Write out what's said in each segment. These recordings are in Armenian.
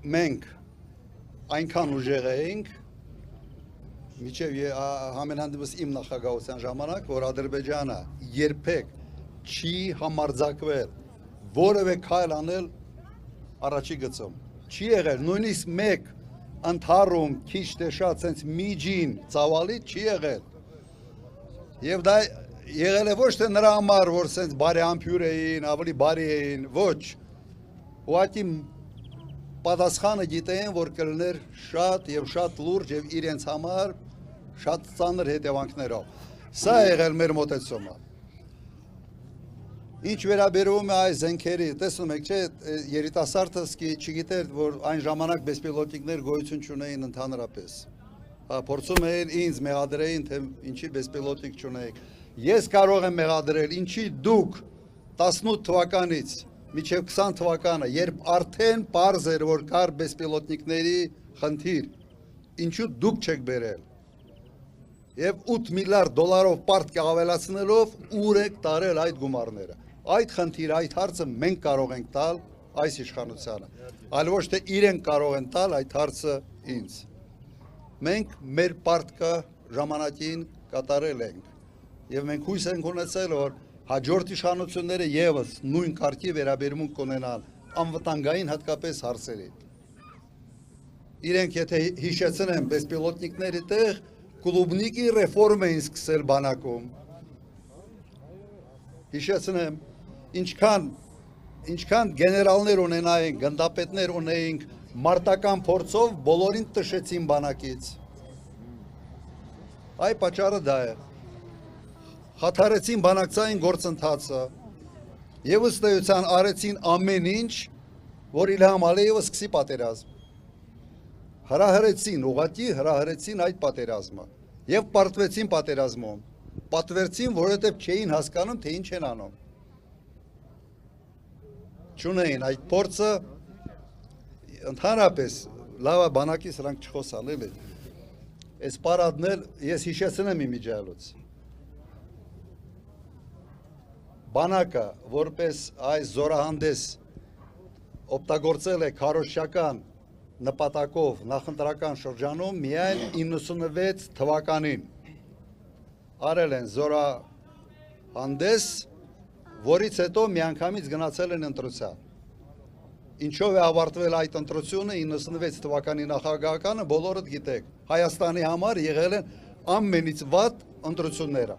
մենք այնքան ուժեղ էինք, միջև համենայնդեպս իմ նախագահության ժամանակ, որ Ադրբեջանը երբեք չի համարձակվել որևէ քայլ անել առաջի գծում։ Չի եղել, նույնիսկ մեկ ընդհարում քիչ թե շատ sense միջին ծավալի չի եղել։ Եվ դա եղել է ոչ թե նրա համար, որ sense բարի ամփյուր էին, ավելի բարի էին, ոչ։ Ուղղակի պատասխանը գիտեին, որ կլներ շատ եւ շատ լուրջ եւ իրենց համար շատ ծանր հետևանքներով։ Սա է եղել մեր մոտեցումը։ Ինչ վերաբերում է այս զենքերի, տեսնում եք, չէ, երիտասարդը չգիտեր, որ այն ժամանակ բեսպիլոտիկներ գոյություն չունեին ընդհանրապես։ Փորձում էին ինձ մեղադրեին, թե ինչի բեսպիլոտիկ չունեիք։ Ես կարող եմ մեղադրել, ինչի դուք 18 թվականից մինչև 20 թվականը, երբ արդեն պարզ էր, որ կար բեսպիլոտիկների խնդիր, ինչու դուք չեք բերել։ Եվ 8 միլիարդ դոլարով պարտք ավելացնելով ուր եք տարել այդ գումարները։ Այդ խնդիրը, այդ հարցը մենք կարող ենք տալ այս իշխանությանը, այլ ոչ թե իրենք կարող են տալ այդ հարցը ինձ։ Մենք մեր պարտքը ժամանակին կատարել ենք եւ մենք հույս ենք ունեցել, որ հաջորդ իշխանությունները եւս նույն կարգի վերաբերմունք կունենան անվտանգային հատկապես հարցերի։ Իրենք եթե հիշեցնեն բեսպիլոտիկների տեղ կլուբնիկի ռեֆորմ էին սկսել բանակում։ Հիշեցնեմ, ինչքան գեներալներ ունենային, գնդապետներ ունեինք, մարտական փորձով բոլորին տշեցին բանակից։ Այ պատճառը դա է։ Խաթարեցին բանակցային գործընթացը եւ ըստ էության արեցին ամեն ինչ, որ Իլհամ Ալիևը սկսի պատերազմ։ Հրահրեցին, ուղղակի հրահրեցին այդ պատերազմը եւ պարտվեցին պատերազմում։ Պատվերցին, որովհետեւ չէին հասկանում, թե ինչ են անում։ Չունեին այդ փորձը ընդհանրապես լավա բանակի սրանք չխոսալ էլի։ Այս պարադն էլ ես հիշեցնեմ իմիջիայլոց։ Բանակը որպես այս զորահանդես օգտագործել է քարոզչական նպատակով նախընտրական շրջանում միայն 96 թվականին արել են զորահանդես, որից հետո միանգամից գնացել են ընտրության։ Ինչով է ավարտվել այդ ընտրությունը 96 թվականի նախագահականը, բոլորդ գիտեք, Հայաստանի համար եղել են ամենից վատ ընտրությունները,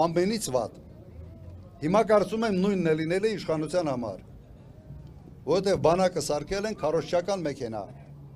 ամենից վատ։ Հիմա կարծում եմ նույնն է լինել է իշխանության համար, որովհետև բանակը սարքել են քարոզչական մեքենա։